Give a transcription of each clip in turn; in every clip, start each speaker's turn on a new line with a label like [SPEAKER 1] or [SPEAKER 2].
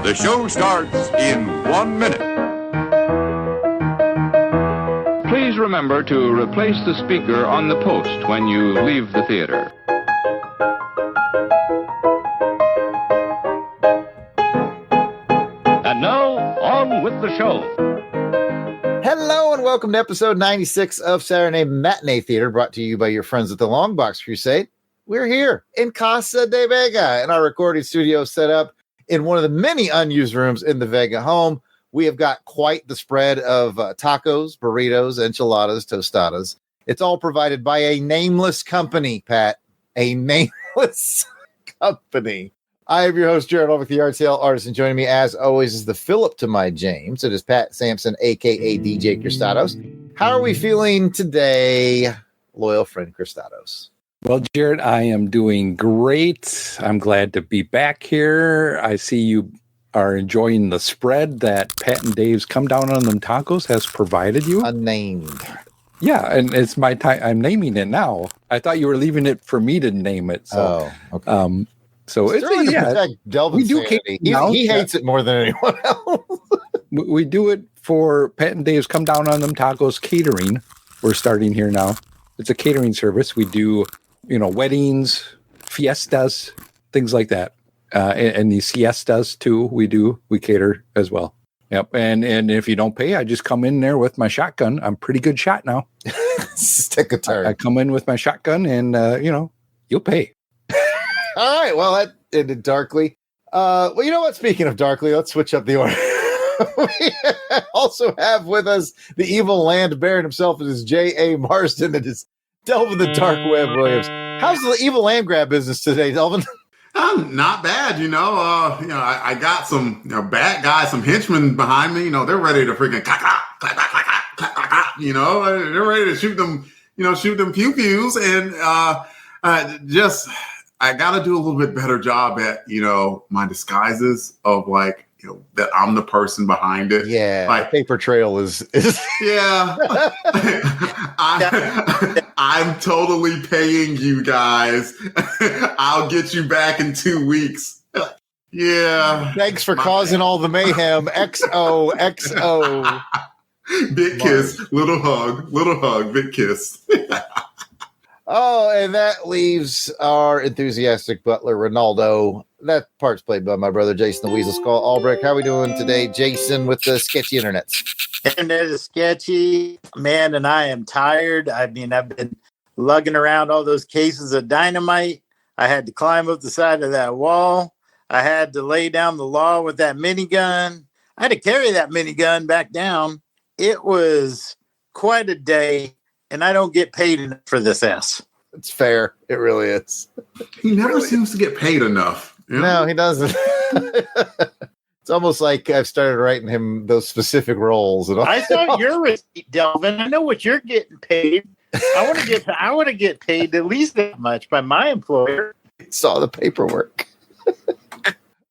[SPEAKER 1] The show starts in 1 minute.
[SPEAKER 2] Please remember to replace the speaker on the post when you leave the theater. And now, on with the show.
[SPEAKER 3] Hello and welcome to episode 96 of Saturday Matinee Theatre, brought to you by your friends at the LONGBOX CRUSADE. We're here in Casa de Vega in our recording studio set up in one of the many unused rooms in the Vega home. We have got quite the spread of tacos, burritos, enchiladas, tostadas. It's all provided by a nameless company, Pat. A nameless company. I am your host, Jared Ulrich, the art sale artist, and joining me, as always, is the Philip to my James. It is Pat Sampson, a.k.a. DJ Cristados. How are we feeling today, loyal friend Cristados?
[SPEAKER 4] Well, Jared, I am doing great. I'm glad to be back here. I see you are enjoying the spread that Pat and Dave's Come Down on Them Tacos has provided you.
[SPEAKER 3] Unnamed.
[SPEAKER 4] Yeah, and it's my time. I'm naming it now. I thought you were leaving it for me to name it. So,
[SPEAKER 3] okay.
[SPEAKER 4] So it's
[SPEAKER 3] Delvin's
[SPEAKER 4] we do
[SPEAKER 3] sanity. He hates it more than anyone else.
[SPEAKER 4] We do it for Pat and Dave's Come Down on Them Tacos catering. We're starting here now. It's a catering service. We do, weddings, fiestas, things like that. And the siestas too. We cater as well. Yep. And if you don't pay, I just come in there with my shotgun. I'm a pretty good shot now.
[SPEAKER 3] Stick a turn.
[SPEAKER 4] I come in with my shotgun and, you'll pay.
[SPEAKER 3] All right, well, that ended darkly. Well, you know what? Speaking of darkly, let's switch up the order. We also have with us the evil land baron himself. It is J.A. Marsden. It is Delvin the Dark Web Williams. How's the evil land grab business today, Delvin?
[SPEAKER 5] Not bad, I got some bad guys, some henchmen behind me. They're ready to freaking clack, clack, clack, clack, clack, clack, clack, clack, they're ready to shoot them, shoot them pew pews, and I got to do a little bit better job at, my disguises of that I'm the person behind it.
[SPEAKER 3] Yeah. The paper trail is
[SPEAKER 5] yeah. I'm totally paying you guys. I'll get you back in 2 weeks. Yeah.
[SPEAKER 3] Thanks for causing all the mayhem. XOXO.
[SPEAKER 5] Big kiss, little hug, big kiss.
[SPEAKER 3] Oh, and that leaves our enthusiastic butler, Ronaldo. That part's played by my brother, Jason the Weasel Skull Albrecht. How are we doing today, Jason, with the sketchy internets?
[SPEAKER 6] Internet is sketchy, man, and I am tired. I mean, I've been lugging around all those cases of dynamite. I had to climb up the side of that wall. I had to lay down the law with that minigun. I had to carry that minigun back down. It was quite a day. And I don't get paid enough for this S.
[SPEAKER 3] It's fair. It really is.
[SPEAKER 5] He never seems to get paid enough.
[SPEAKER 3] No, he doesn't. It's almost like I've started writing him those specific roles. And all.
[SPEAKER 6] I saw your receipt, Delvin. I know what you're getting paid. I want to get paid at least that much by my employer.
[SPEAKER 3] Saw the paperwork.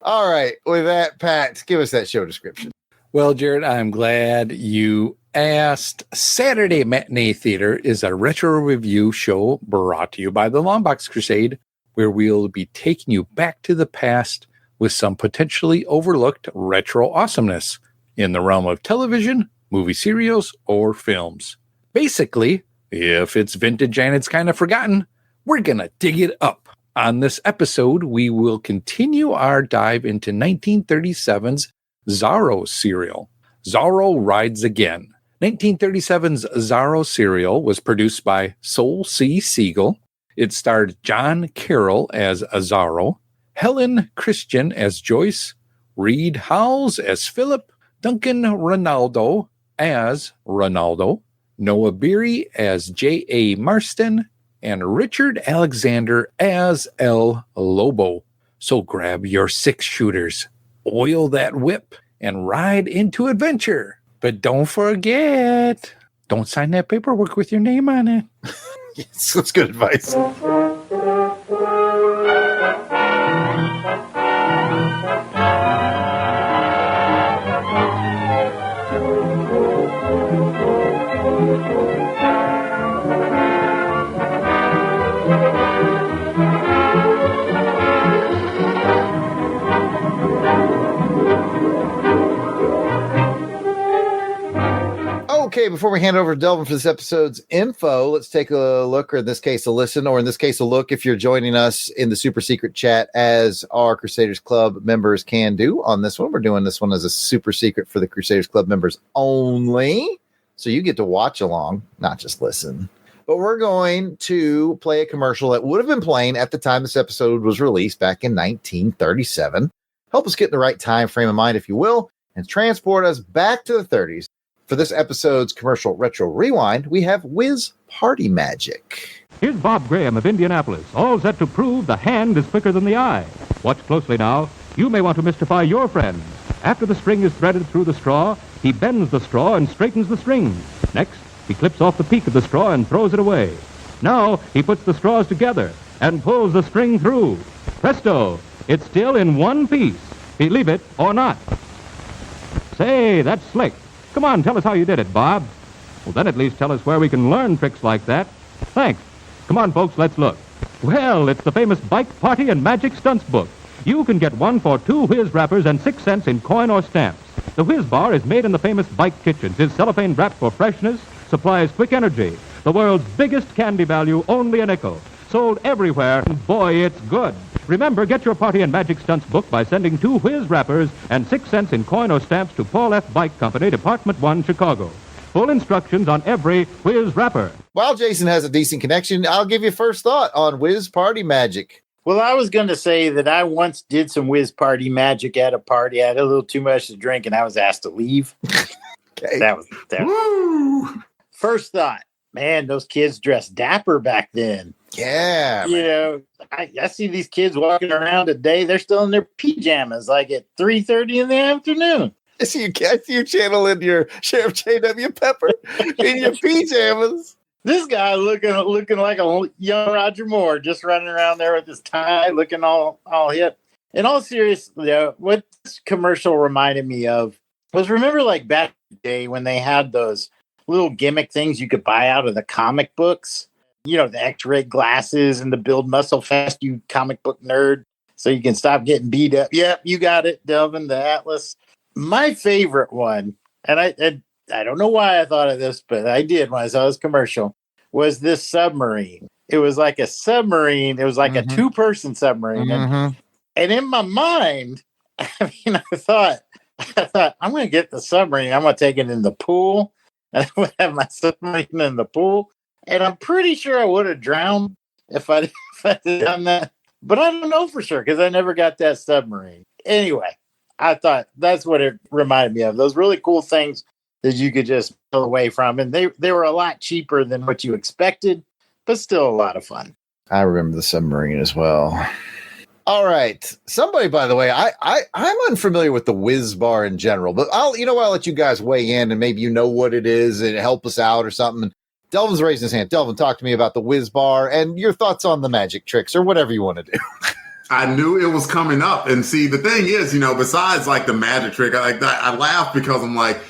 [SPEAKER 3] All right. With that, Pat, give us that show description.
[SPEAKER 4] Well, Jared, I'm glad you asked. Saturday Matinee Theatre is a retro review show brought to you by the LONGBOX CRUSADE, where we'll be taking you back to the past with some potentially overlooked retro awesomeness in the realm of television, movie serials, or films. Basically, if it's vintage and it's kind of forgotten, we're going to dig it up. On this episode, we will continue our dive into 1937's Zorro serial. Zorro Rides Again. 1937's Zorro serial was produced by Sol C. Siegel. It starred John Carroll as Zorro, Helen Christian as Joyce, Reed Howells as Philip, Duncan Ronaldo as Ronaldo, Noah Beery as J.A. Marsden, and Richard Alexander as El Lobo. So grab your 6-shooters, oil that whip, and ride into adventure. But don't forget, don't sign that paperwork with your name on it.
[SPEAKER 3] Yes, that's good advice. Okay, before we hand over to Delvin for this episode's info, let's take a look, or in this case, a listen, or in this case, a look if you're joining us in the super secret chat, as our Crusaders Club members can do on this one. We're doing this one as a super secret for the Crusaders Club members only. So you get to watch along, not just listen. But we're going to play a commercial that would have been playing at the time this episode was released back in 1937. Help us get in the right time frame of mind, if you will, and transport us back to the 30s. For this episode's commercial retro rewind, we have Whiz Party Magic.
[SPEAKER 7] Here's Bob Graham of Indianapolis, all set to prove the hand is quicker than the eye. Watch closely now. You may want to mystify your friend. After the string is threaded through the straw, he bends the straw and straightens the strings. Next, he clips off the peak of the straw and throws it away. Now, he puts the straws together and pulls the string through. Presto! It's still in one piece. Believe it or not. Say, that's slick. Come on, tell us how you did it, Bob. Well, then at least tell us where we can learn tricks like that. Thanks. Come on, folks, let's look. Well, it's the famous Bike Party and Magic Stunts book. You can get one for 2 whiz wrappers and 6 cents in coin or stamps. The Whiz Bar is made in the famous Bike Kitchens. Is cellophane wrapped for freshness, supplies quick energy. The world's biggest candy value, only a nickel. Sold everywhere, and boy, it's good. Remember, get your Party and Magic Stunts book by sending 2 whiz wrappers and 6 cents in coin or stamps to Paul F. Bike Company, Department 1, Chicago. Full instructions on every whiz wrapper.
[SPEAKER 3] While Jason has a decent connection, I'll give you first thought on Whiz Party Magic.
[SPEAKER 6] Well, I was going to say that I once did some Whiz Party Magic at a party. I had a little too much to drink, and I was asked to leave.
[SPEAKER 3] Okay.
[SPEAKER 6] That was
[SPEAKER 5] Woo!
[SPEAKER 6] first thought. Man, those kids dressed dapper back then.
[SPEAKER 3] Yeah.
[SPEAKER 6] You know, I see these kids walking around today. They're still in their pajamas, like at 3:30 in the afternoon.
[SPEAKER 3] I see you channeling your Sheriff J.W. Pepper in your pajamas.
[SPEAKER 6] This guy looking like a young Roger Moore, just running around there with his tie, looking all hip. In all seriousness, what this commercial reminded me of was, remember like back in the day when they had those little gimmick things you could buy out of the comic books? You know, the X-ray glasses and the Build Muscle Fast, you comic book nerd, so you can stop getting beat up. Yep, you got it, Delvin, the Atlas. My favorite one, and I don't know why I thought of this, but I did when I saw this commercial, was this submarine. It was like a submarine. It was like a 2-person submarine. And in my mind, I thought, I'm going to get the submarine. I'm going to take it in the pool. And I'm going to have my submarine in the pool. And I'm pretty sure I would have drowned if I had done that. But I don't know for sure because I never got that submarine. Anyway, I thought that's what it reminded me of. Those really cool things that you could just pull away from. And they were a lot cheaper than what you expected, but still a lot of fun.
[SPEAKER 3] I remember the submarine as well. All right. Somebody, by the way, I'm unfamiliar with the Whiz Bar in general, but I'll let you guys weigh in and maybe you know what it is and help us out or something. Delvin's raising his hand. Delvin, talk to me about the Whiz Bar and your thoughts on the magic tricks or whatever you want to do.
[SPEAKER 5] I knew it was coming up. And see, the thing is, besides like the magic trick, I laugh because I'm like,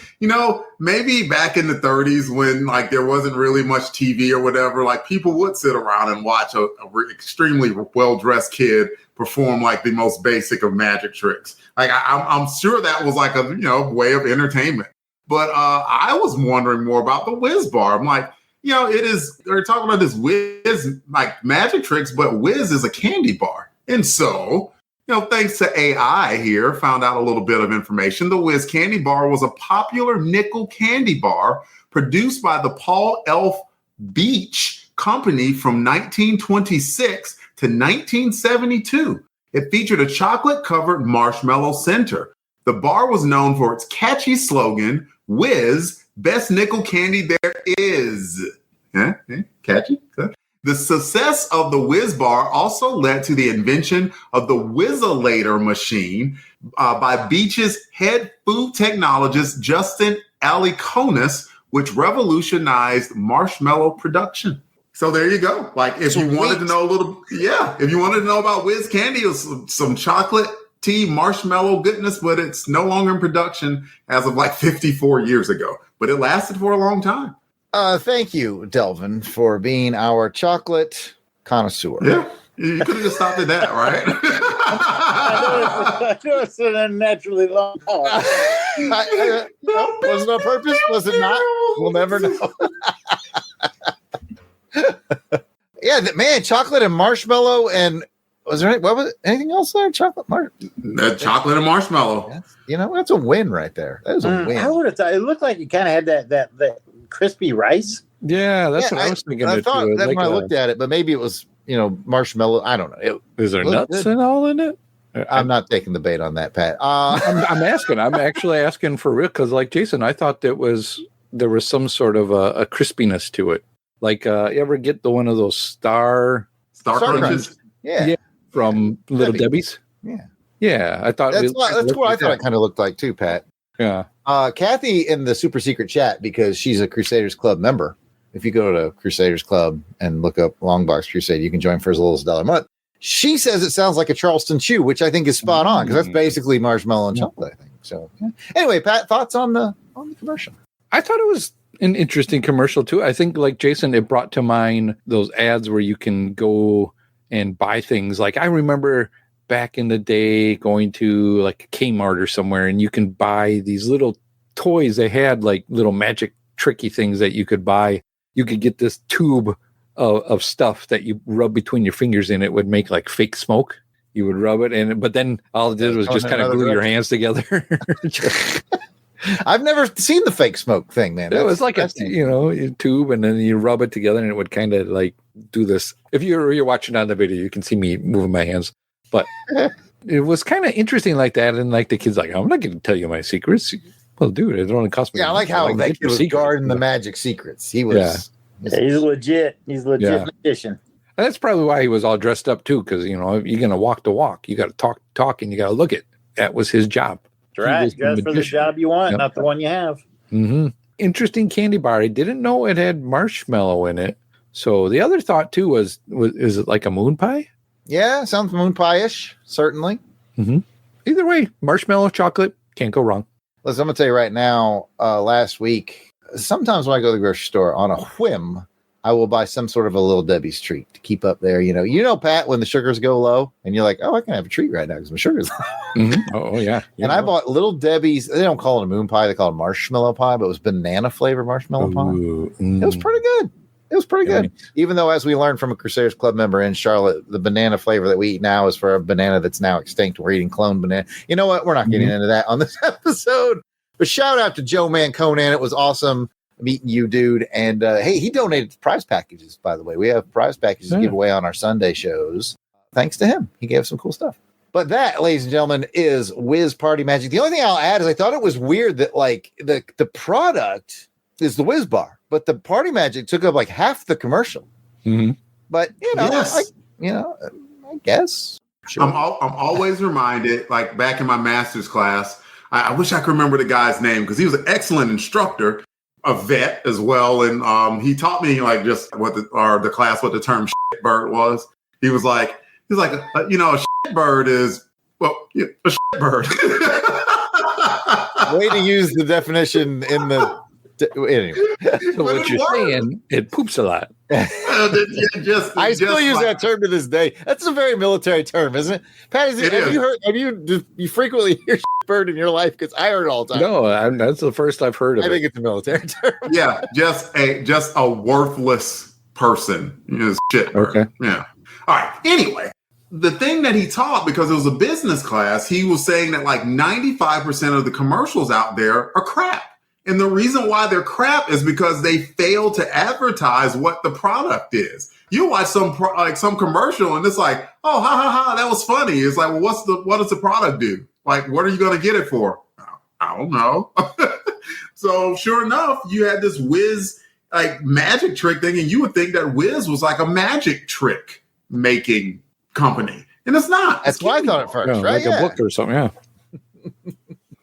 [SPEAKER 5] maybe back in the 30s when like there wasn't really much TV or whatever, like people would sit around and watch a extremely well-dressed kid perform like the most basic of magic tricks. Like I'm sure that was like a way of entertainment. But I was wondering more about the Whiz Bar. I'm like, they're talking about this Whiz like magic tricks, but Whiz is a candy bar. And so, thanks to AI here, found out a little bit of information. The Whiz Candy Bar was a popular nickel candy bar produced by the Paul Elf Beach Company from 1926 to 1972. It featured a chocolate-covered marshmallow center. The bar was known for its catchy slogan, Whiz, best nickel candy there is. Catchy? The success of the Whiz Bar also led to the invention of the Whizzolator machine by Beach's head food technologist, Justin Aliconis, which revolutionized marshmallow production. So there you go. Like if you wanted to know about Whiz Candy, it was some chocolate tea marshmallow goodness, but it's no longer in production as of like 54 years ago. But it lasted for a long time.
[SPEAKER 3] Thank you, Delvin, for being our chocolate connoisseur.
[SPEAKER 5] Yeah, you could have just stopped at that, right?
[SPEAKER 6] I know it's an unnaturally long pause.
[SPEAKER 3] Was it on purpose? Was it not? We'll never know. Yeah, man, chocolate and marshmallow, and was there anything else there? Chocolate
[SPEAKER 5] and marshmallow.
[SPEAKER 3] That's a win right there. That is a win.
[SPEAKER 6] I would have thought it looked like it kind of had that crispy rice.
[SPEAKER 4] Yeah, that's what I was thinking.
[SPEAKER 3] I thought that when I looked at it, but maybe it was marshmallow. I don't know.
[SPEAKER 4] Is there nuts and all in it?
[SPEAKER 3] I'm not taking the bait on that, Pat.
[SPEAKER 4] I'm asking. I'm actually asking for real because, like Jason, I thought there was some sort of a crispiness to it. Like, you ever get one of those Star
[SPEAKER 5] Crunches?
[SPEAKER 3] Yeah,
[SPEAKER 4] from Little Debbie's. Yeah. I thought
[SPEAKER 3] that's what I thought it kind of looked like too, Pat.
[SPEAKER 4] Yeah.
[SPEAKER 3] Kathy in the super secret chat, because she's a Crusaders Club member. If you go to Crusaders Club and look up Longbox Crusade, you can join for as little as $1 a month. She says it sounds like a Charleston chew, which I think is spot on because that's basically marshmallow and chocolate, I think. So anyway, Pat, thoughts on the commercial?
[SPEAKER 4] I thought it was an interesting commercial too. I think, like Jason, it brought to mind those ads where you can go and buy things. Like I remember back in the day going to like a Kmart or somewhere, and you can buy these little toys. They had like little magic tricky things that you could buy. You could get this tube of stuff that you rub between your fingers, and it would make like fake smoke. You would rub it, but then all it did was just kind of glue your hands together.
[SPEAKER 3] I've never seen the fake smoke thing, man.
[SPEAKER 4] It was like a tube, and then you rub it together, and it would kind of like do this. If you're watching on the video, you can see me moving my hands, but it was kind of interesting like that. And like the kid's like, I'm not going to tell you my secrets. Well, dude, it only cost me.
[SPEAKER 3] Yeah, I like how that kid was guarding the magic secrets. He was.
[SPEAKER 6] Yeah, he's legit. He's legit magician.
[SPEAKER 4] And that's probably why he was all dressed up too, because you're going to walk the walk. You got to talk, and you got to look it. That was his job.
[SPEAKER 6] That's right. Dress for the job you want, not the one you have.
[SPEAKER 4] Mm-hmm. Interesting candy bar. I didn't know it had marshmallow in it. So the other thought too was is it like a moon pie?
[SPEAKER 3] Yeah, sounds moon pie-ish, certainly.
[SPEAKER 4] Mm-hmm. Either way, marshmallow, chocolate, can't go wrong.
[SPEAKER 3] Listen, I'm going to tell you right now, last week, sometimes when I go to the grocery store on a whim, I will buy some sort of a Little Debbie's treat to keep up there. You know, Pat, when the sugars go low and you're like, oh, I can have a treat right now because my sugar's low.
[SPEAKER 4] Mm-hmm. Oh, yeah.
[SPEAKER 3] And I bought Little Debbie's. They don't call it a moon pie. They call it marshmallow pie, but it was banana flavored marshmallow pie. It was pretty good. It was pretty good. Even though, as we learned from a Crusaders Club member in Charlotte, the banana flavor that we eat now is for a banana that's now extinct. We're eating cloned banana. You know what? We're not getting into that on this episode. But shout out to Joe Manconan. It was awesome meeting you, dude. And hey, he donated prize packages, by the way. We have prize packages to give away on our Sunday shows. Thanks to him. He gave us some cool stuff. But that, ladies and gentlemen, is Whiz Party Magic. The only thing I'll add is I thought it was weird that like the product is the Whiz Bar, but the Party Magic took up like half the commercial.
[SPEAKER 4] Mm-hmm.
[SPEAKER 3] But I guess.
[SPEAKER 5] Sure. I'm always reminded, like back in my master's class, I wish I could remember the guy's name because he was an excellent instructor, a vet as well, and he taught me like just what the term shitbird was. He was like, a shitbird is a shitbird.
[SPEAKER 3] Way to use the definition in the. Anyway.
[SPEAKER 4] So what you're saying, it poops a lot.
[SPEAKER 3] I still use that term to this day. That's a very military term, isn't it? Pat, have you frequently hear bird in your life? Because I heard it all the time.
[SPEAKER 4] No, that's the first I've heard of it.
[SPEAKER 3] I think it's a military term.
[SPEAKER 5] Yeah, just a worthless person is shit.
[SPEAKER 4] Okay.
[SPEAKER 5] Yeah. All right. Anyway, the thing that he taught, because it was a business class, he was saying that like 95% of the commercials out there are crap. And the reason why they're crap is because they fail to advertise what the product is. You watch some commercial and it's like, oh, ha, ha, ha, that was funny. It's like, well, what does the product do? Like, what are you going to get it for? I don't know. So sure enough, you had this Whiz like magic trick thing, and you would think that Whiz was like a magic trick making company. And it's not.
[SPEAKER 3] That's what I thought at first, right?
[SPEAKER 4] Like a book or something, yeah.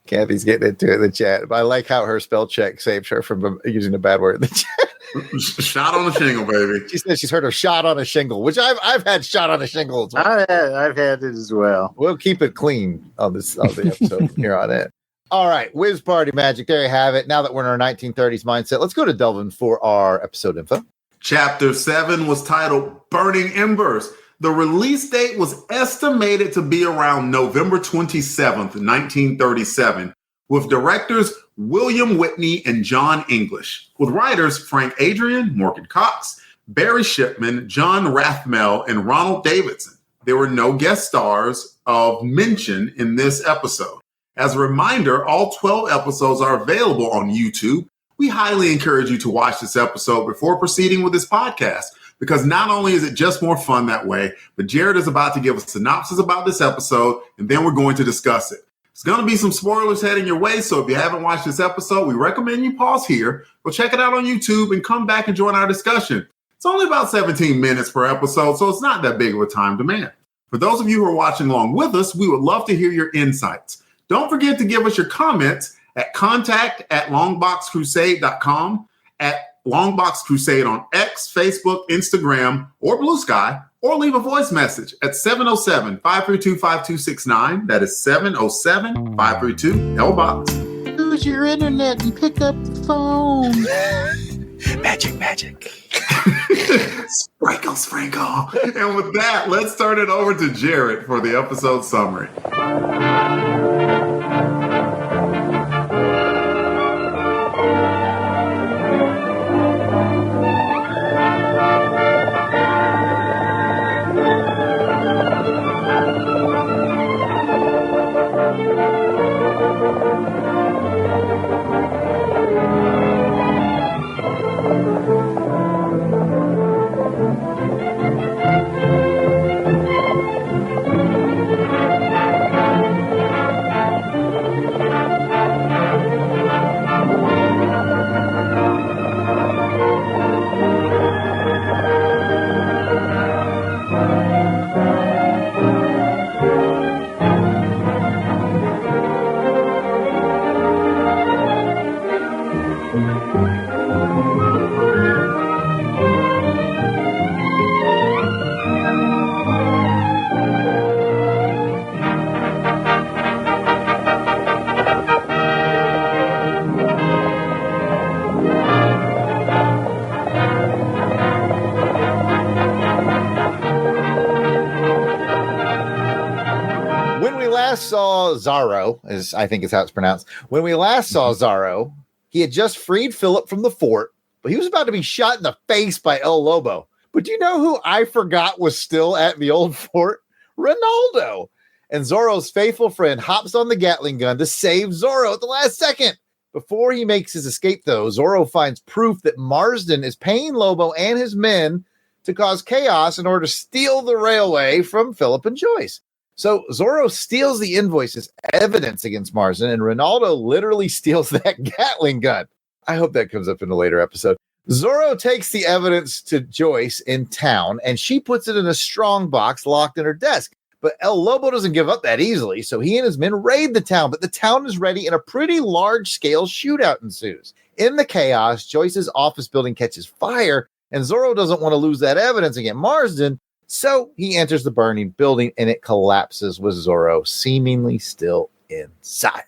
[SPEAKER 3] Kathy's getting into it in the chat. But I like how her spell check saves her from using a bad word in the chat.
[SPEAKER 5] Shot on a shingle, baby.
[SPEAKER 3] She said she's heard of shot on a shingle, which I've had shot on a shingle as well.
[SPEAKER 6] I've had it as well.
[SPEAKER 3] We'll keep it clean on the episode from here on in. All right, Whiz Party Magic. There you have it. Now that we're in our 1930s mindset, let's go to Delvin for our episode info.
[SPEAKER 5] Chapter 7 was titled Burning Embers. The release date was estimated to be around November 27th, 1937, with directors William Whitney and John English, with writers Frank Adrian, Morgan Cox, Barry Shipman, John Rathmel, and Ronald Davidson. There were no guest stars of mention in this episode. As a reminder, all 12 episodes are available on YouTube. We highly encourage you to watch this episode before proceeding with this podcast, because not only is it just more fun that way, but Jared is about to give a synopsis about this episode, and then we're going to discuss it. There's going to be some spoilers heading your way, so if you haven't watched this episode, we recommend you pause here, go check it out on YouTube, and come back and join our discussion. It's only about 17 minutes per episode, so it's not that big of a time demand. For those of you who are watching along with us, we would love to hear your insights. Don't forget to give us your comments at contact@longboxcrusade.com, at Longbox Crusade on X, Facebook, Instagram, or Blue Sky, or leave a voice message at 707-532-5269. That is 707-532-LBOX.
[SPEAKER 6] Use your internet and pick up the phone.
[SPEAKER 4] Magic.
[SPEAKER 5] Sprinkle. And with that, let's turn it over to Jared for the episode summary.
[SPEAKER 3] Saw Zorro, as I think is how it's pronounced. When we last saw Zorro, he had just freed Philip from the fort, but he was about to be shot in the face by El Lobo. But do you know who I forgot was still at the old fort? Ronaldo. And Zorro's faithful friend hops on the Gatling gun to save Zorro at the last second. Before he makes his escape, though, Zorro finds proof that Marsden is paying Lobo and his men to cause chaos in order to steal the railway from Philip and Joyce. So Zorro steals the invoices, evidence against Marsden, and Ronaldo literally steals that Gatling gun. I hope that comes up in a later episode. Zorro takes the evidence to Joyce in town, and she puts it in a strong box locked in her desk. But El Lobo doesn't give up that easily, so he and his men raid the town, but the town is ready and a pretty large-scale shootout ensues. In the chaos, Joyce's office building catches fire, and Zorro doesn't want to lose that evidence against Marsden, so he enters the burning building and it collapses with Zorro seemingly still inside.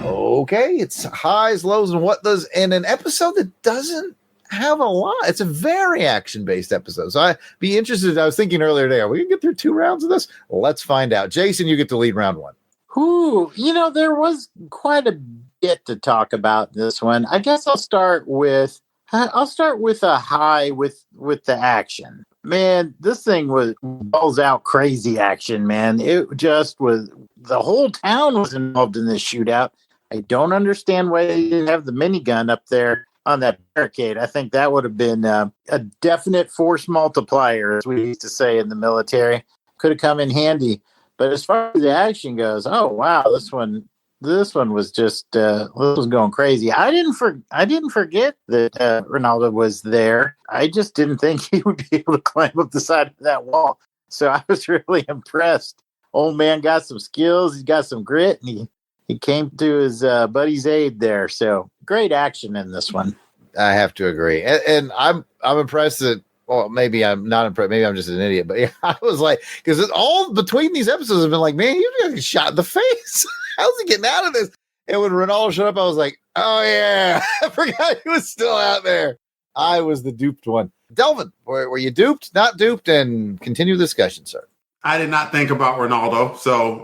[SPEAKER 3] Okay, it's highs, lows, and what does in an episode that doesn't have a lot. It's a very action-based episode. So I'd be interested. I was thinking earlier today, are we going to get through 2 rounds of this? Let's find out. Jason, you get to lead round 1.
[SPEAKER 6] Ooh, there was quite a bit to talk about in this one. I guess I'll start with a high with the action. Man, this thing was balls out crazy action, man. It just was, the whole town was involved in this shootout. I don't understand why they didn't have the minigun up there on that barricade. I think that would have been a definite force multiplier, as we used to say in the military. Could have come in handy. But as far as the action goes, oh wow, this one was just this was going crazy. I didn't forget that Ronaldo was there. I just didn't think he would be able to climb up the side of that wall. So I was really impressed. Old man got some skills. He's got some grit, and he came to his buddy's aid there. So great action in this one.
[SPEAKER 3] I have to agree, and I'm impressed that. Well, maybe I'm not impressed. Maybe I'm just an idiot. But yeah, I was like, because all between these episodes have been like, man, you got shot in the face. How's he getting out of this? And when Ronaldo showed up, I was like, Oh, yeah. I forgot he was still out there. I was the duped one. Delvin, were you duped, not duped? And continue the discussion, sir.
[SPEAKER 5] I did not think about Ronaldo, so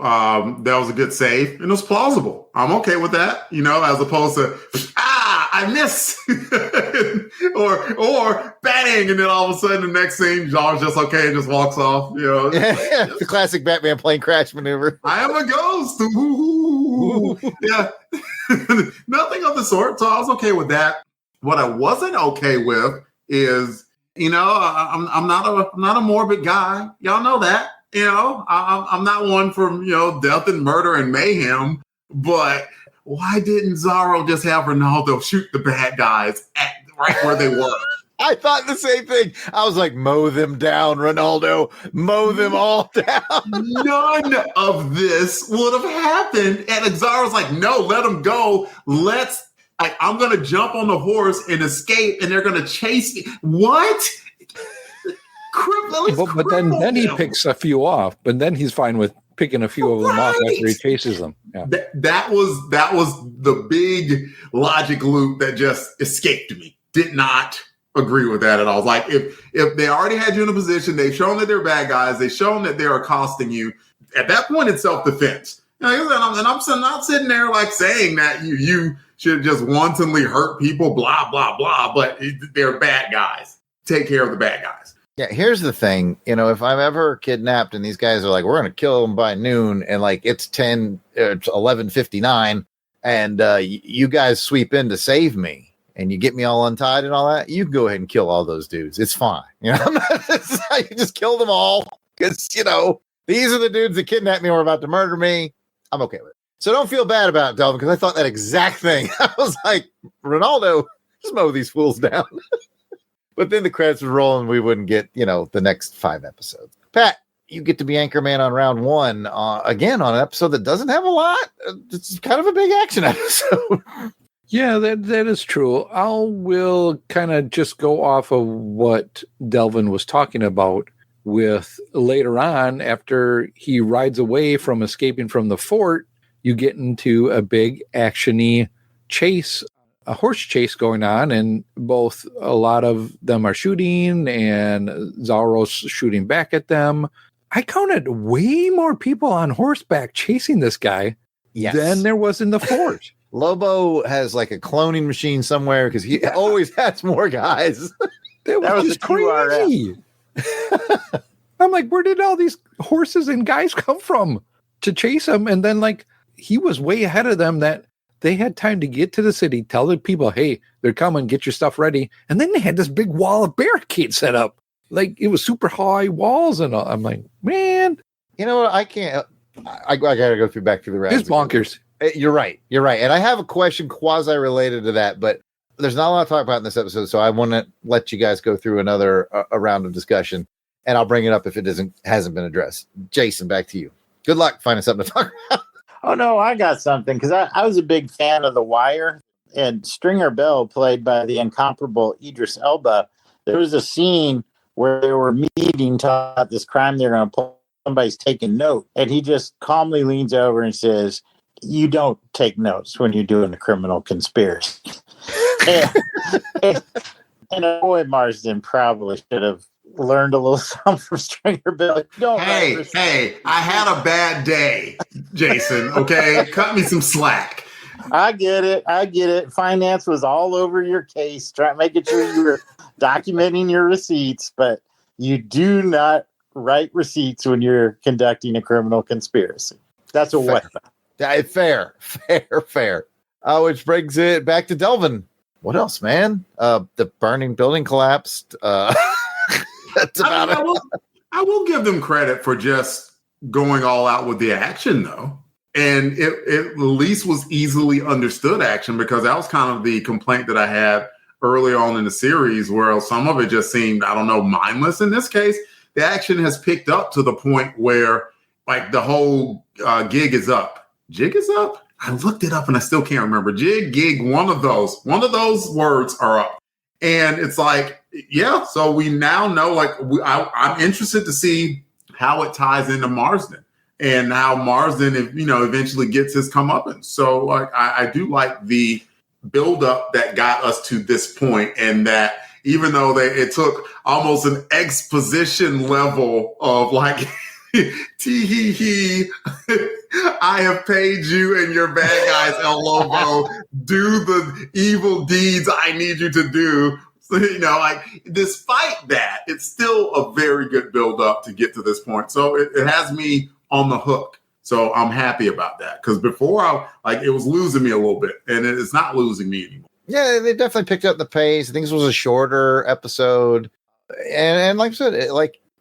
[SPEAKER 5] that was a good save, and it was plausible. I'm okay with that, as opposed to I miss, or bang, and then all of a sudden the next scene, John's just okay and just walks off.
[SPEAKER 3] The classic Batman plane crash maneuver.
[SPEAKER 5] I am a ghost. Ooh. Yeah, nothing of the sort. So I was okay with that. What I wasn't okay with is, I'm not a morbid guy. Y'all know that. I'm not one for, death and murder and mayhem, but why didn't Zorro just have Ronaldo shoot the bad guys right where they were?
[SPEAKER 3] I thought the same thing. I was like, mow them down, Ronaldo. Mow them all down.
[SPEAKER 5] None of this would have happened. And Zorro's like, no, let them go. I'm going to jump on the horse and escape, and they're going to chase me. What?
[SPEAKER 4] But then he picks a few off, but then he's fine with picking a few of them off after he chases them. Yeah. That
[SPEAKER 5] was the big logic loop that just escaped me. Did not agree with that at all. Like if they already had you in a position, they've shown that they're bad guys, they've shown that they're accosting you. At that point, it's self-defense. And I'm not sitting there like saying that you should just wantonly hurt people, blah blah blah. But they're bad guys. Take care of the bad guys.
[SPEAKER 3] Yeah, here's the thing. If I'm ever kidnapped and these guys are like, we're going to kill them by noon, and like it's 11:59, and you guys sweep in to save me, and you get me all untied and all that, you can go ahead and kill all those dudes. It's fine. You just kill them all because, these are the dudes that kidnapped me or are about to murder me. I'm okay with it. So don't feel bad about it, Delvin, because I thought that exact thing. I was like, Ronaldo, just mow these fools down. But then the credits would roll and we wouldn't get, the next 5 episodes. Pat, you get to be anchorman on round 1, again, on an episode that doesn't have a lot. It's kind of a big action episode.
[SPEAKER 4] Yeah, that is true. I will kind of just go off of what Delvin was talking about with later on, after he rides away from escaping from the fort, you get into a big action-y chase, a horse chase going on, and both a lot of them are shooting and Zorro's shooting back at them. I counted way more people on horseback chasing this guy than there was in the fort.
[SPEAKER 3] Lobo has like a cloning machine somewhere because he always has more guys.
[SPEAKER 6] That was
[SPEAKER 4] just crazy. I'm like, where did all these horses and guys come from to chase him? And then like he was way ahead of them that they had time to get to the city, tell the people, hey, they're coming, get your stuff ready. And then they had this big wall of barricades set up. Like it was super high walls and all. I'm like, man.
[SPEAKER 3] You know what? I can't. I got to go back through the rounds.
[SPEAKER 4] It's bonkers.
[SPEAKER 3] You're right. And I have a question quasi-related to that, but there's not a lot to talk about in this episode, so I want to let you guys go through another a round of discussion, and I'll bring it up if it hasn't been addressed. Jason, back to you. Good luck finding something to talk about.
[SPEAKER 6] Oh, no, I got something, because I was a big fan of The Wire, and Stringer Bell, played by the incomparable Idris Elba, there was a scene where they were meeting, talking about this crime they're going to pull. Somebody's taking note, and he just calmly leans over and says, you don't take notes when you're doing a criminal conspiracy. and boy, Marsden probably should have learned a little something from Stringer Bell.
[SPEAKER 5] Hey, I had a bad day, Jason. Okay, cut me some slack.
[SPEAKER 6] I get it. Finance was all over your case, making sure you were documenting your receipts, but you do not write receipts when you're conducting a criminal conspiracy. That's a what?
[SPEAKER 3] Fair. Which brings it back to Delvin. What else, man? The burning building collapsed. That's about it.
[SPEAKER 5] I will give them credit for just going all out with the action, though. And it at least was easily understood action, because that was kind of the complaint that I had early on in the series, where some of it just seemed, mindless. In this case, the action has picked up to the point where, like, the whole gig is up. Jig is up? I looked it up and I still can't remember. Jig, gig, one of those words are up. And it's like, yeah, so we now know, like, I'm interested to see how it ties into Marsden and how Marsden, eventually gets his comeuppance. So, like, I do like the buildup that got us to this point, and that even though it took almost an exposition level of like, tee hee hee, I have paid you and your bad guys, El Lobo, do the evil deeds I need you to do. So, like, despite that, it's still a very good build up to get to this point. So it has me on the hook. So I'm happy about that, because before it was losing me a little bit, and it's not losing me anymore.
[SPEAKER 3] Yeah, they definitely picked up the pace. I think this was a shorter episode, and like I said,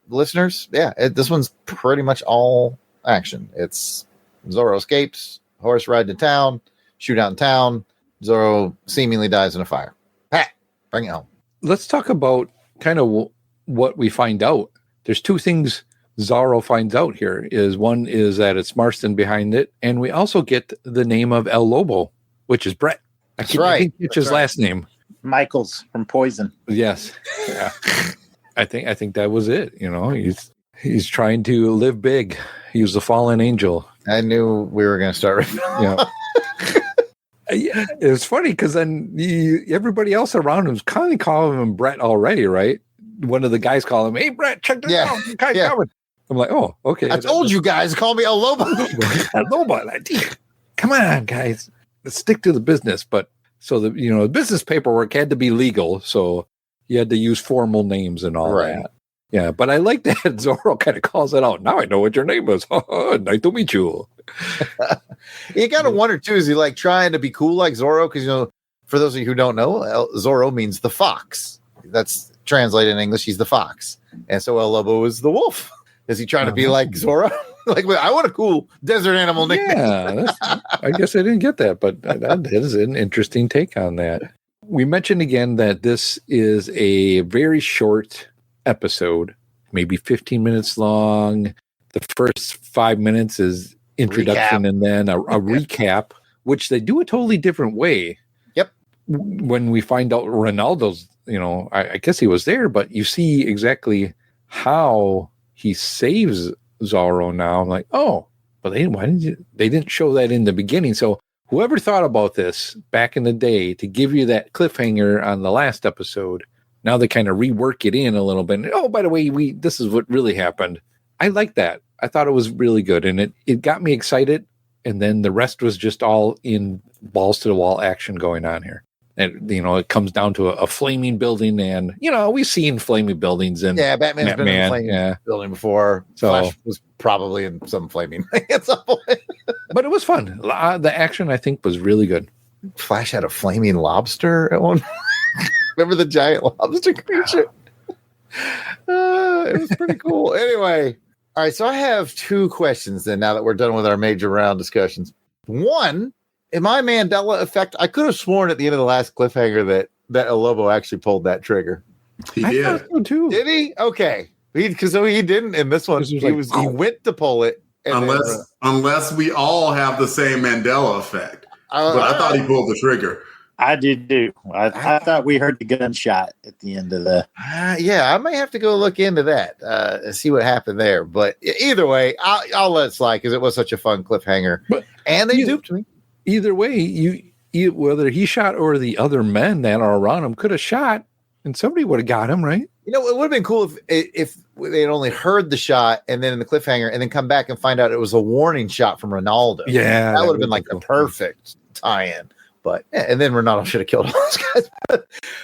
[SPEAKER 3] listeners, this one's pretty much all action. It's Zorro escapes, horse ride to town, shootout in town. Zorro seemingly dies in a fire. Pat, bring it home.
[SPEAKER 4] Let's talk about kind of what we find out. There's two things Zorro finds out here. One is that it's Marston behind it, and we also get the name of El Lobo, which is Brett. I can't catch his last name.
[SPEAKER 6] Michaels from Poison.
[SPEAKER 4] Yes. Yeah. I think that was it. He's trying to live big. He was a fallen angel.
[SPEAKER 3] I knew we were going to start.
[SPEAKER 4] Yeah. It was funny because then everybody else around him was kind of calling him Brett already, right? One of the guys called him, "Hey, Brett, check this out. Coming." I'm like, "Oh, okay."
[SPEAKER 3] I told you guys, call me El Lobo.
[SPEAKER 4] El Lobo. Come on, guys. Let's stick to the business. But so the business paperwork had to be legal, so you had to use formal names and all that. Yeah, but I like that Zorro kind of calls it out. Now I know what your name is. Nice to meet you.
[SPEAKER 3] You got to wonder too, is he like trying to be cool like Zorro? Because for those of you who don't know, Zorro means the fox. That's translated in English. He's the fox, and so El Lobo is the wolf. Is he trying to be like Zorro? Like, I want a cool desert animal nickname.
[SPEAKER 4] Yeah, I guess I didn't get that, but that is an interesting take on that. We mentioned again that this is a very short episode, maybe 15 minutes long. The first 5 minutes is introduction and then a recap, which they do a totally different way.
[SPEAKER 3] Yep.
[SPEAKER 4] When we find out Ronaldo's, I guess he was there, but you see exactly how he saves Zorro now. I'm like, oh, but they didn't show that in the beginning. So whoever thought about this back in the day to give you that cliffhanger on the last episode, now they kind of rework it in a little bit. And, oh, by the way, this is what really happened. I like that. I thought it was really good, and it got me excited. And then the rest was just all in balls to the wall action going on here. And, it comes down to a flaming building, and, we've seen flaming buildings in
[SPEAKER 3] Batman's been in a flaming building before. So Flash was probably in some flaming thing at some point.
[SPEAKER 4] But it was fun. The action, I think, was really good.
[SPEAKER 3] Flash had a flaming lobster at one. Remember the giant lobster creature? It was pretty cool. Anyway, all right, so I have two questions then, now that we're done with our major round discussions. One, in my Mandela effect, I could have sworn at the end of the last cliffhanger that El Lobo actually pulled that trigger.
[SPEAKER 5] He did.
[SPEAKER 4] I thought so too.
[SPEAKER 3] Did he? Okay. Because he didn't in this one. He went to pull it.
[SPEAKER 5] Unless we all have the same Mandela effect. But I thought he pulled the trigger.
[SPEAKER 6] I did too. I thought we heard the gunshot at the end of the.
[SPEAKER 3] Yeah, I may have to go look into that and see what happened there. But either way, I'll let it slide because it was such a fun cliffhanger. And they duped me.
[SPEAKER 4] Either way, you whether he shot or the other men that are around him could have shot, and somebody would have got him, right?
[SPEAKER 3] It would have been cool if they had only heard the shot and then in the cliffhanger and then come back and find out it was a warning shot from Ronaldo.
[SPEAKER 4] Yeah,
[SPEAKER 3] that would have been like the perfect tie-in. But and then Ronaldo should have killed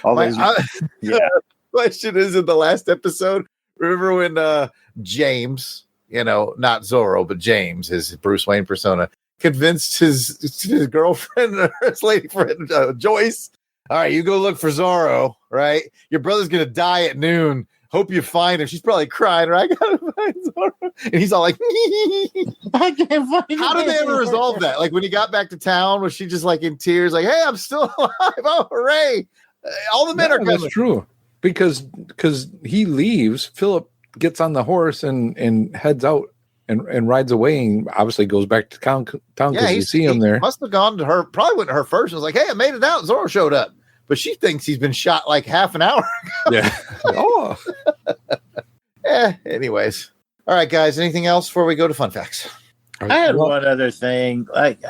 [SPEAKER 3] all those guys. Question is, in the last episode, remember when James, not Zorro, but James, his Bruce Wayne persona, convinced his girlfriend or his lady friend Joyce, all right, you go look for Zorro, right? Your brother's gonna die at noon. Hope you find him. She's probably crying, right? I gotta find Zorro. And he's all like,
[SPEAKER 6] I can't find him.
[SPEAKER 3] How did they ever resolve that? Like when he got back to town, was she just like in tears, like, hey, I'm still alive. Oh, hooray. All the men are coming.
[SPEAKER 4] That's true. Because he leaves, Philip gets on the horse and heads out and rides away, and obviously goes back to town because you see him there.
[SPEAKER 3] Must have gone to her, probably went to her first. And was like, hey, I made it out. Zorro showed up. But she thinks he's been shot like half an hour ago.
[SPEAKER 4] Yeah. Oh.
[SPEAKER 3] Anyways. All right, guys. Anything else before we go to fun facts?
[SPEAKER 6] I had one other thing. Like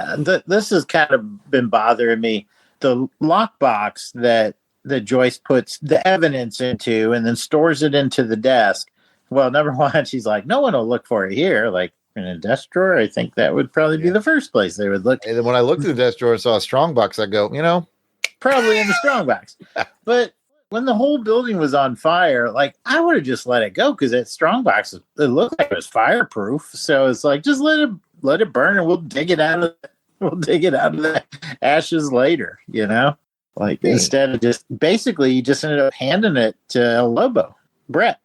[SPEAKER 6] this has kind of been bothering me. the lockbox that Joyce puts the evidence into and then stores it into the desk. Well, number one, she's like, no one will look for it here. Like in a desk drawer, I think that would probably be the first place they would look.
[SPEAKER 3] And then when I looked at the desk drawer and saw a strongbox, I go,
[SPEAKER 6] probably in the strongbox. But when the whole building was on fire, like I would have just let it go because that strongbox, it looked like it was fireproof. So it's like, just let it burn and we'll dig it out of the ashes later, Like instead of just basically you just ended up handing it to El Lobo, Brett.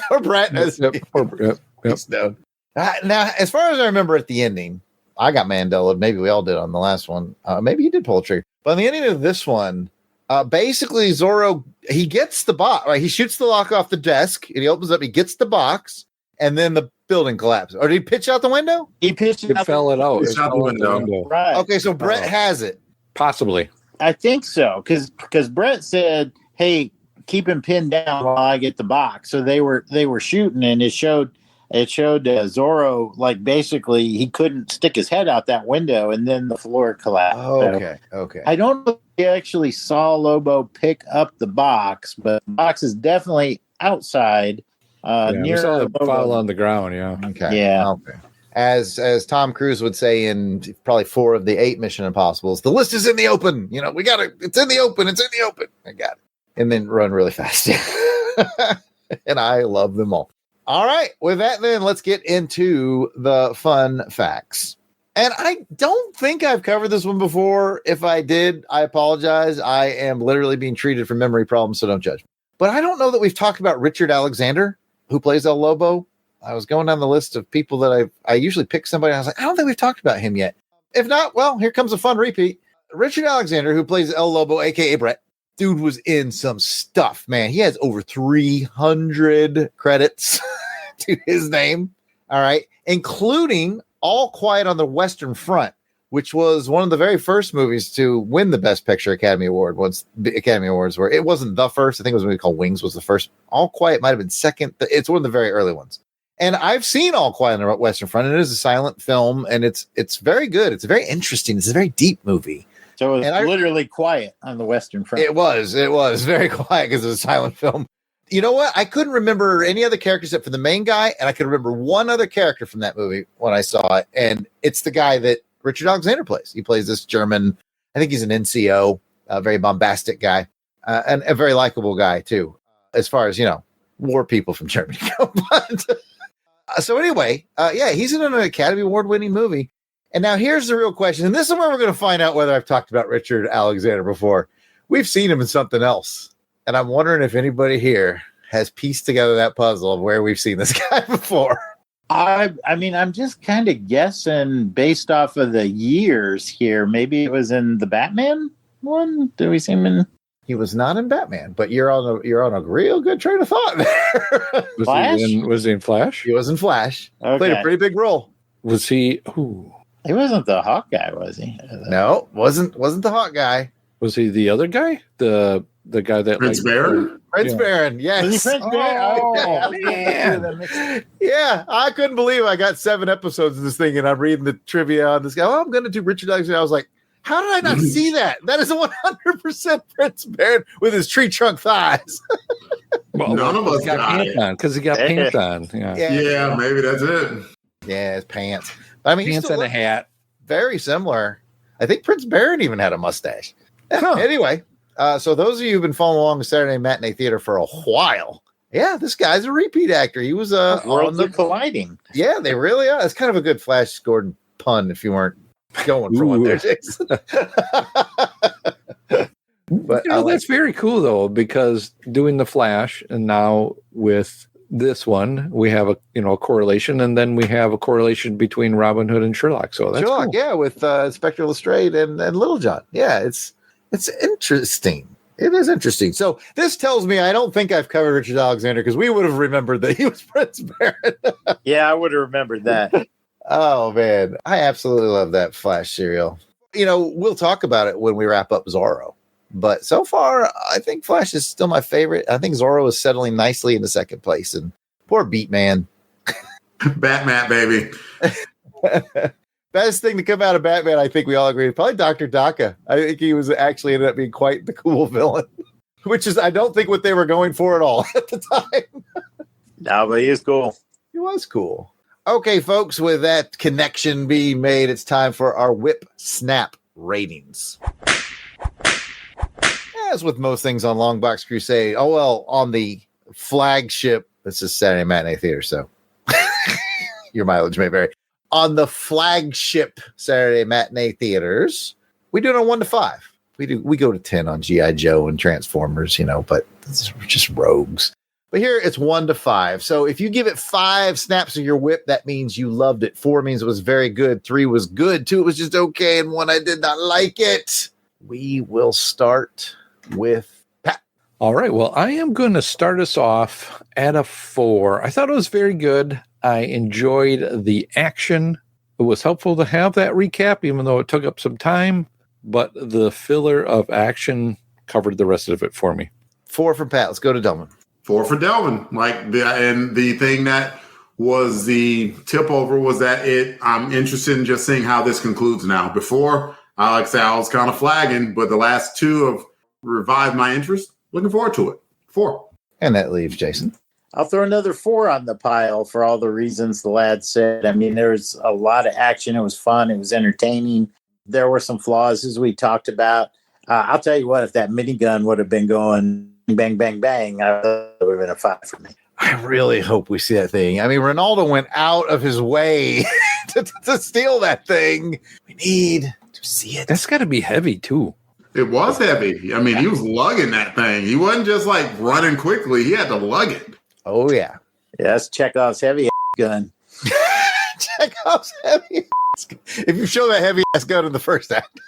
[SPEAKER 3] Or Brett.
[SPEAKER 4] Yep.
[SPEAKER 3] Now, as far as I remember at the ending, I got Mandela. Maybe we all did on the last one. Maybe he did pull a trigger. But on the ending of this one, basically Zorro, he gets the box, right? He shoots the lock off the desk and he opens up, he gets the box, and then the building collapses. Or did he pitch out the window?
[SPEAKER 6] He pitched
[SPEAKER 4] It fell out.
[SPEAKER 5] Pitched out the window.
[SPEAKER 6] Right.
[SPEAKER 3] Okay, so Brett has it.
[SPEAKER 4] Possibly.
[SPEAKER 6] I think so, because Brett said, "Hey, keep him pinned down while I get the box." So they were shooting, and it showed Zorro, like basically he couldn't stick his head out that window, and then the floor collapsed.
[SPEAKER 3] Oh, okay.
[SPEAKER 6] I don't know if he actually saw Lobo pick up the box, but the box is definitely outside.
[SPEAKER 4] We saw it fall on the ground. Yeah.
[SPEAKER 3] Okay.
[SPEAKER 6] Yeah.
[SPEAKER 3] Okay. As Tom Cruise would say in probably 4 of the 8 Mission Impossibles, the list is in the open. We got it. It's in the open. It's in the open. I got it. And then run really fast. And I love them all. All right. With that, then let's get into the fun facts. And I don't think I've covered this one before. If I did, I apologize. I am literally being treated for memory problems, so don't judge me. But I don't know that we've talked about Richard Alexander, who plays El Lobo. I was going down the list of people that I usually pick somebody. And I was like, I don't think we've talked about him yet. If not, well, here comes a fun repeat. Richard Alexander, who plays El Lobo, a.k.a. Brett. Dude was in some stuff, man. He has over 300 credits to his name. All right. Including All Quiet on the Western Front, which was one of the very first movies to win the Best Picture Academy Award once the Academy Awards were. It wasn't the first. I think it was a movie called Wings was the first. All Quiet might have been second. It's one of the very early ones. And I've seen All Quiet on the Western Front, and it is a silent film, and it's very good. It's very interesting. It's a very deep movie.
[SPEAKER 6] So it was literally quiet on the Western Front.
[SPEAKER 3] It was very quiet because it was a silent film. You know what? I couldn't remember any other characters except for the main guy, and I could remember one other character from that movie when I saw it, and it's the guy that Richard Alexander plays. He plays this German, I think he's an NCO, a very bombastic guy, and a very likable guy, too, as far as, war people from Germany go. So anyway, he's in an Academy Award-winning movie. And now here's the real question. And this is where we're going to find out whether I've talked about Richard Alexander before. We've seen him in something else. And I'm wondering if anybody here has pieced together that puzzle of where we've seen this guy before.
[SPEAKER 6] I mean, I'm just kind of guessing based off of the years here. Maybe it was in the Batman one. Did we see him in?
[SPEAKER 3] He was not in Batman, but you're on a real good train of thought there.
[SPEAKER 4] Was he in Flash?
[SPEAKER 3] He was in Flash.
[SPEAKER 6] Okay.
[SPEAKER 3] Played a pretty big role.
[SPEAKER 4] Was he? Ooh.
[SPEAKER 6] He wasn't the Hawk guy, was he?
[SPEAKER 3] No, wasn't the Hawk guy.
[SPEAKER 4] Was he the other guy? The guy that
[SPEAKER 5] Prince Baron?
[SPEAKER 3] Prince Baron, yes.
[SPEAKER 6] Was he Prince Baron?
[SPEAKER 3] Oh,
[SPEAKER 6] man.
[SPEAKER 3] Yeah, I couldn't believe I got 7 episodes of this thing, and I'm reading the trivia on this guy. Oh, I'm going to do Richard Alexander. I was like, how did I not see that? That is a 100% Prince Baron with his tree trunk thighs.
[SPEAKER 4] Well,
[SPEAKER 5] none of us
[SPEAKER 4] got pants on because he got pants on.
[SPEAKER 5] Yeah, maybe that's it.
[SPEAKER 3] Yeah, his pants. I mean,
[SPEAKER 4] Pants and a hat.
[SPEAKER 3] Very similar. I think Prince Baron even had a mustache. Anyway, so those of you who've been following along with Saturday Matinee Theater for a while, yeah, this guy's a repeat actor. He was
[SPEAKER 6] worlds are colliding.
[SPEAKER 3] Yeah, they really are. It's kind of a good Flash Gordon pun if you weren't going for one there, Jason. But
[SPEAKER 4] that's very cool though, because doing the Flash and now with this one, we have a correlation, and then we have a correlation between Robin Hood and Sherlock. So that's
[SPEAKER 3] Sherlock,
[SPEAKER 4] cool.
[SPEAKER 3] yeah, with Inspector Lestrade and Little John. Yeah, it's interesting. It is interesting. So this tells me I don't think I've covered Richard Alexander because we would have remembered that he was Prince Baron.
[SPEAKER 6] Yeah, I would have remembered that.
[SPEAKER 3] Oh man, I absolutely love that Flash serial. We'll talk about it when we wrap up Zorro. But so far, I think Flash is still my favorite. I think Zorro is settling nicely in the second place. And poor Beat Man.
[SPEAKER 5] Batman, baby.
[SPEAKER 3] Best thing to come out of Batman, I think we all agree, probably Dr. Daka. I think he was actually ended up being quite the cool villain, which is, I don't think, what they were going for at all at the time.
[SPEAKER 6] No, but he was cool.
[SPEAKER 3] He was cool. Okay, folks, with that connection being made, it's time for our Whip Snap ratings. As with most things on Longbox Crusade, on the flagship, this is Saturday Matinee Theatre, so your mileage may vary. On the flagship Saturday Matinee Theaters, we do it on 1 to 5. We go to 10 on G.I. Joe and Transformers, but it's just rogues. But here it's 1 to 5. So if you give it 5 snaps of your whip, that means you loved it. 4 means it was very good. 3 was good. 2 was just okay. And 1, I did not like it. We will start with Pat.
[SPEAKER 4] All right. Well, I am going to start us off at a 4. I thought it was very good. I enjoyed the action. It was helpful to have that recap, even though it took up some time. But the filler of action covered the rest of it for me.
[SPEAKER 3] 4 from Pat. Let's go to Delvin.
[SPEAKER 5] 4 for Delvin. And the thing that was the tip over was that I'm interested in just seeing how this concludes now. Before, like I said, I was kind of flagging, but the last 2 have revived my interest. Looking forward to it. 4.
[SPEAKER 3] And that leaves Jason.
[SPEAKER 6] I'll throw another 4 on the pile for all the reasons the lad said. I mean, there's a lot of action. It was fun. It was entertaining. There were some flaws, as we talked about. I'll tell you what, if that minigun would have been going bang, bang, bang, it would have been a 5 for me.
[SPEAKER 3] I really hope we see that thing. I mean, Ronaldo went out of his way to steal that thing. We need to see it.
[SPEAKER 4] That's got to be heavy, too.
[SPEAKER 5] It was heavy. I mean, he was lugging that thing. He wasn't just like running quickly. He had to lug it.
[SPEAKER 3] Oh, yeah.
[SPEAKER 6] Yeah, that's Chekhov's heavy gun.
[SPEAKER 3] Chekhov's heavy. If you show that heavy ass gun in the first act.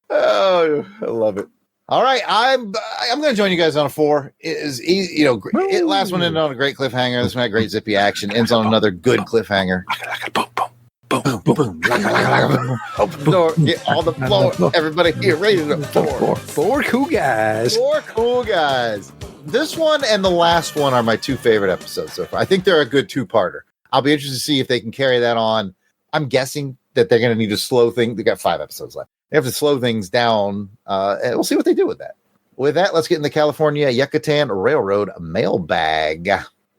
[SPEAKER 3] Oh, I love it. All right, I'm going to join you guys on a 4. It is easy, last one ended on a great cliffhanger. This one had great zippy action. Ends on another good cliffhanger. Boom, boom, boom. Open the door, get all the floor. Everybody here, rated it 4.
[SPEAKER 4] 4 cool guys.
[SPEAKER 3] 4 cool guys. This one and the last one are my 2 favorite episodes so far. I think they're a good 2-parter. I'll be interested to see if they can carry that on. I'm guessing that they're going to need to slow things. They got 5 episodes left. They have to slow things down, and we'll see what they do with that. With that, let's get in the California Yucatan Railroad mailbag.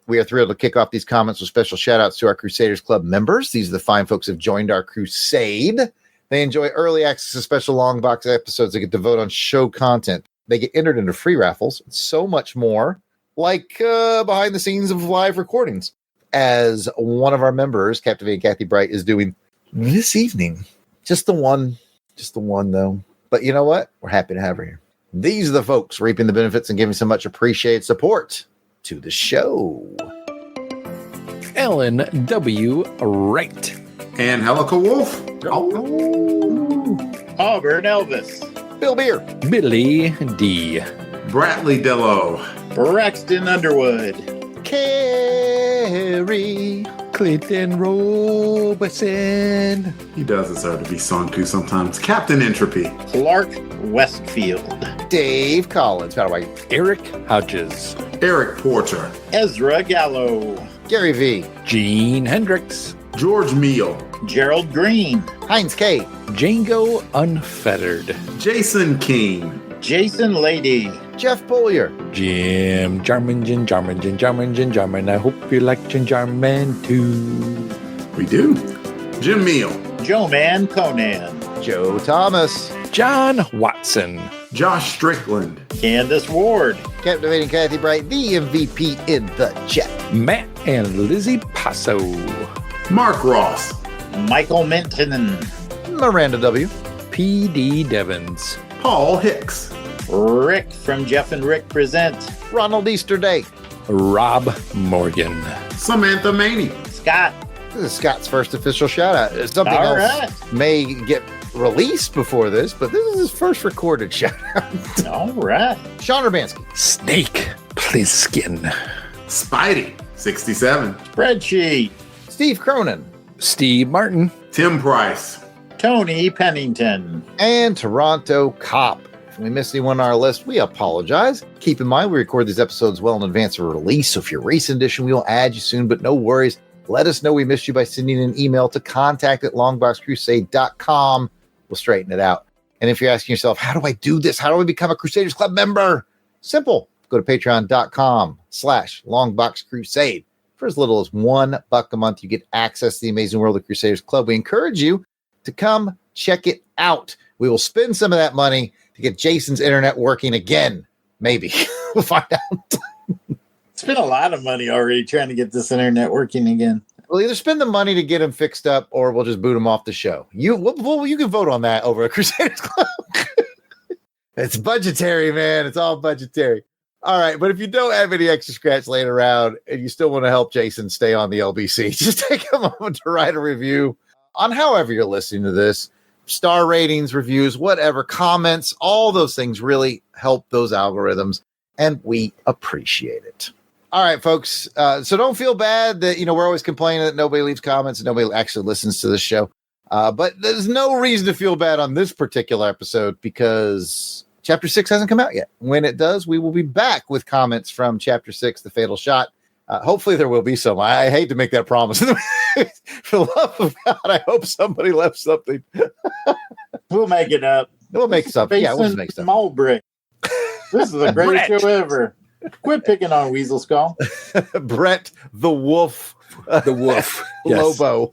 [SPEAKER 3] We are thrilled to kick off these comments with special shout-outs to our Crusaders Club members. These are the fine folks who have joined our crusade. They enjoy early access to special long box episodes. They get to vote on show content. They get entered into free raffles, so much more, like behind the scenes of live recordings, as one of our members, Captivating Kathy Bright, is doing this evening. Just the one, though. But you know what? We're happy to have her here. These are the folks reaping the benefits and giving so much appreciated support to the show.
[SPEAKER 4] Ellen W. Wright.
[SPEAKER 5] And Helica Wolf.
[SPEAKER 6] Auburn Elvis.
[SPEAKER 3] Bill Beer.
[SPEAKER 4] Billy D.
[SPEAKER 5] Bradley Dello.
[SPEAKER 6] Braxton Underwood.
[SPEAKER 3] Carrie.
[SPEAKER 4] Clinton Robeson.
[SPEAKER 5] He does deserve to be sung to sometimes. Captain Entropy.
[SPEAKER 6] Clark Westfield.
[SPEAKER 3] Dave Collins. By the way,
[SPEAKER 4] Eric Hodges.
[SPEAKER 5] Eric Porter.
[SPEAKER 6] Ezra Gallo.
[SPEAKER 3] Gary V.
[SPEAKER 4] Gene Hendricks.
[SPEAKER 5] George Meal.
[SPEAKER 6] Gerald Green.
[SPEAKER 3] Heinz K.
[SPEAKER 4] Django Unfettered.
[SPEAKER 5] Jason King.
[SPEAKER 6] Jason Lady.
[SPEAKER 3] Jeff Bollier.
[SPEAKER 4] Jim Jarman. I hope you like Jim Jarman too.
[SPEAKER 5] We do. Jim Meal.
[SPEAKER 6] Joe Man Conan.
[SPEAKER 3] Joe Thomas.
[SPEAKER 4] John Watson.
[SPEAKER 5] Josh Strickland.
[SPEAKER 6] Candace Ward.
[SPEAKER 3] Captivating Kathy Bright, the MVP in the chat.
[SPEAKER 4] Matt and Lizzie Passo.
[SPEAKER 5] Mark Ross.
[SPEAKER 6] Michael Minton.
[SPEAKER 3] Miranda W.
[SPEAKER 4] P.D. Devons.
[SPEAKER 5] Paul Hicks.
[SPEAKER 6] Rick from Jeff and Rick Present.
[SPEAKER 3] Ronald Easterday.
[SPEAKER 4] Rob Morgan.
[SPEAKER 5] Samantha Maney.
[SPEAKER 6] Scott.
[SPEAKER 3] This is Scott's first official shout out. Something
[SPEAKER 6] All
[SPEAKER 3] else
[SPEAKER 6] right.
[SPEAKER 3] may get released before this, but this is his first recorded shout out.
[SPEAKER 6] All right.
[SPEAKER 3] Sean Urbanski.
[SPEAKER 4] Snake Plissken.
[SPEAKER 5] Spidey. 67.
[SPEAKER 6] Spreadsheet.
[SPEAKER 3] Steve Cronin.
[SPEAKER 4] Steve Martin.
[SPEAKER 5] Tim Price.
[SPEAKER 6] Tony Pennington.
[SPEAKER 3] And Toronto Cop. If we missed anyone on our list, we apologize. Keep in mind, we record these episodes well in advance of release, so if you're a recent edition, we will add you soon, but no worries. Let us know we missed you by sending an email to contact@longboxcrusade.com. We'll straighten it out. And if you're asking yourself, how do I do this? How do I become a Crusaders Club member? Simple. Go to patreon.com/longboxcrusade. For as little as $1 a month, you get access to the amazing world of Crusaders Club. We encourage you to come check it out. We will spend some of that money to get Jason's internet working again. Maybe. We'll find out.
[SPEAKER 6] It's been a lot of money already trying to get this internet working again.
[SPEAKER 3] We'll either spend the money to get him fixed up or we'll just boot him off the show. You can vote on that over at Crusaders Club. It's budgetary, man. It's all budgetary. All right, but if you don't have any extra scratch laying around and you still want to help Jason stay on the LBC, just take a moment to write a review on however you're listening to this. Star ratings, reviews, whatever, comments, all those things really help those algorithms, and we appreciate it. All right, folks, so don't feel bad that, we're always complaining that nobody leaves comments and nobody actually listens to the show. But there's no reason to feel bad on this particular episode because Chapter 6 hasn't come out yet. When it does, we will be back with comments from Chapter 6, The Fatal Shot. Hopefully there will be some. I hate to make that promise. For the love of God, I hope somebody left something.
[SPEAKER 6] We'll make it up.
[SPEAKER 3] We'll make something. Yeah, we'll just make something.
[SPEAKER 6] Small brick. This is the greatest show ever. Quit picking on Weasel Skull.
[SPEAKER 3] Brett the Wolf.
[SPEAKER 4] The Wolf. Yes.
[SPEAKER 3] Lobo.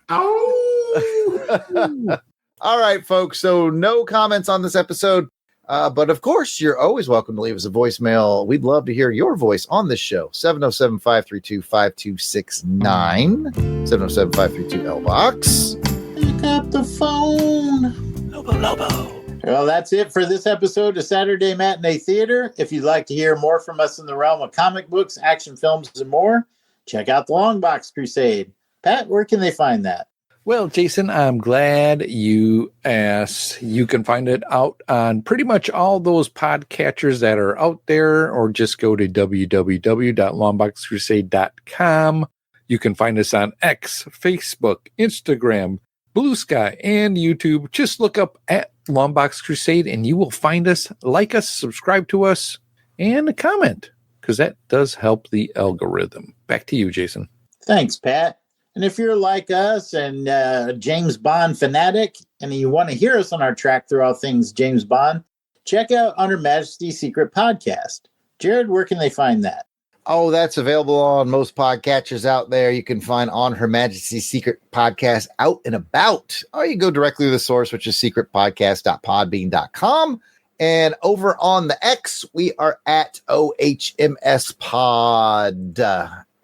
[SPEAKER 5] Oh.
[SPEAKER 3] All right, folks. So no comments on this episode. But of course, you're always welcome to leave us a voicemail. We'd love to hear your voice on this show. 707-532-5269. 707-532-LBOX.
[SPEAKER 6] Pick up the phone. Lobo. Well, that's it for this episode of Saturday Matinee Theater. If you'd like to hear more from us in the realm of comic books, action films, and more, check out the Longbox Crusade. Pat, where can they find that?
[SPEAKER 4] Well, Jason, I'm glad you asked. You can find it out on pretty much all those podcatchers that are out there, or just go to www.longboxcrusade.com. You can find us on X, Facebook, Instagram, Blue Sky, and YouTube. Just look up at Longbox Crusade and you will find us. Like us, subscribe to us, and comment, because that does help the algorithm. Back to you, Jason.
[SPEAKER 6] Thanks, Pat. And if you're like us and James Bond fanatic, and you want to hear us on our track through all things James Bond, check out On Her Majesty's Secret Podcast. Jared, where can they find that?
[SPEAKER 3] Oh, that's available on most podcatchers out there. You can find On Her Majesty's Secret Podcast out and about. Or you go directly to the source, which is secretpodcast.podbean.com. And over on the X, we are at OHMS Pod.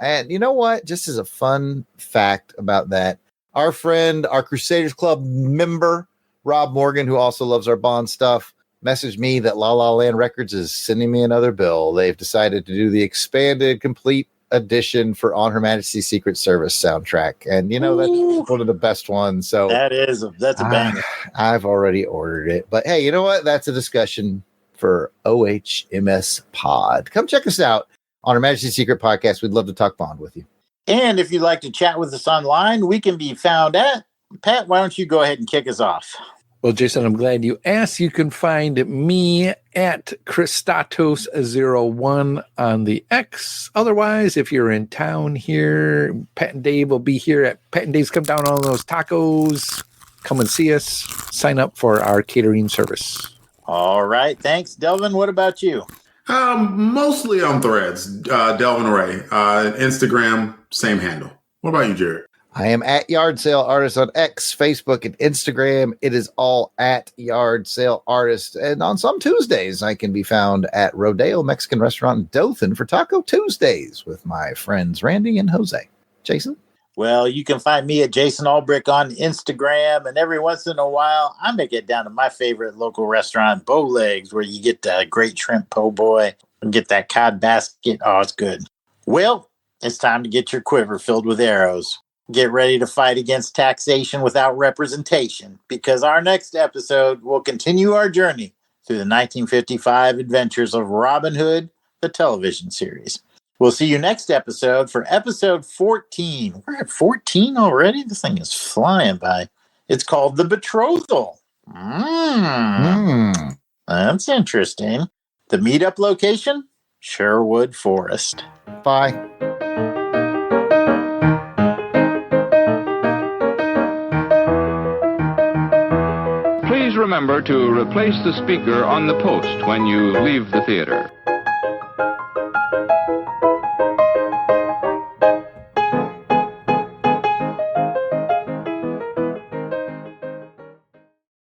[SPEAKER 3] And you know what? Just as a fun fact about that, our friend, our Crusaders Club member, Rob Morgan, who also loves our Bond stuff, messaged me that La La Land Records is sending me another bill. They've decided to do the expanded complete edition for On Her Majesty's Secret Service soundtrack. And, that's one of the best ones. So
[SPEAKER 6] that's a banger.
[SPEAKER 3] I've already ordered it. But hey, you know what? That's a discussion for OHMS Pod. Come check us out. On Her Majesty's Secret Podcast, we'd love to talk Bond with you.
[SPEAKER 6] And if you'd like to chat with us online, we can be found at... Pat, why don't you go ahead and kick us off?
[SPEAKER 4] Well, Jason, I'm glad you asked. You can find me at Christatos01 on the X. Otherwise, if you're in town here, Pat and Dave will be here at Pat and Dave's Come Down on Those Tacos. Come and see us. Sign up for our catering service.
[SPEAKER 6] All right. Thanks. Delvin, what about you?
[SPEAKER 5] Mostly on Threads, Delvin Ray. Instagram, same handle. What about you, Jared?
[SPEAKER 3] I am at Yard Sale Artist on X, Facebook, and Instagram. It is all at Yard Sale Artist. And on some Tuesdays, I can be found at Rodeo Mexican Restaurant in Dothan for Taco Tuesdays with my friends Randy and Jose. Jason?
[SPEAKER 6] Well, you can find me at Jason Albrick on Instagram. And every once in a while, I make it down to my favorite local restaurant, Bow Legs, where you get the great shrimp po' boy and get that cod basket. Oh, it's good. Well, it's time to get your quiver filled with arrows. Get ready to fight against taxation without representation, because our next episode will continue our journey through the 1955 adventures of Robin Hood, the television series. We'll see you next episode for episode 14. We're at 14 already? This thing is flying by. It's called The Betrothal. That's interesting. The meetup location? Sherwood Forest.
[SPEAKER 3] Bye.
[SPEAKER 2] remember to replace the speaker on the post when you leave the theater.